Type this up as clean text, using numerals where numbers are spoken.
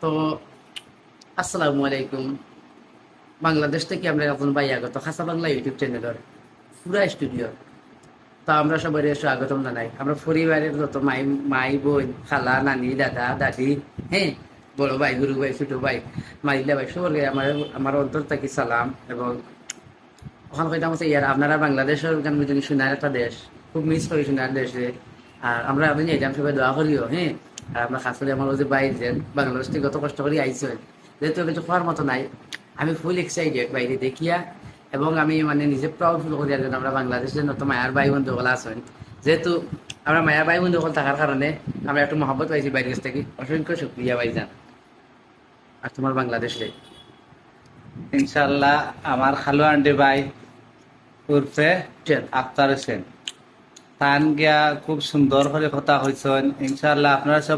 তো আসসালামু আলাইকুম। বাংলাদেশ থেকে আমরা এখন ভাই আগত খাসা বাংলা ইউটিউব চ্যানেলের পুরা স্টুডিও। তো আমরা সবাই স্বাগতম জানাই। আমরা পরিবারের যত মাই মাই বোন, খালা, নানি, দাদা, দাদি, হ্যাঁ, বড় ভাই, গুরু ভাই, ছোট ভাই, মাইলা ভাই, সবাই আমার অন্তর থেকে সালাম। এবং ওখানে কইতাম হচ্ছে ইয়ার আপনারা বাংলাদেশের গান যদি শোনার একটা দেশ, খুব মিস করি শোনার দেশে। আর আমরা আপনি এজাম সবাই দোয়া করিও, হ্যাঁ। আর আমরা খাস করে আমার ওই যে বাইরে যেন বাংলাদেশ থেকে কত কষ্ট করে আইসেন, যেহেতু কিছু খাওয়ার মতো নাই। আমি ফুল এক্সাইটেড বাইরে দেখিয়া। এবং আমি মানে নিজে প্রাউড ফিল করি আর যেন আমরা বাংলাদেশের নত মায়ার ভাই বন্ধু হল আছেন। যেহেতু আমরা মায়ার ভাই বন্ধু হল থাকার কারণে আমরা একটু মহব্বত পাইছি বাইরের কাছ থেকে। অসংখ্য শুক্রিয়া ভাইজান। আর তোমার বাংলাদেশে ইনশাল্লাহ আমার খালু আন্ডি ভাই উর্ফে চল। আক্তার হোসেন তান গিয়া খুব সুন্দর করে কথা হয়েছেন। ইনশাল্লাহ আপনারা সব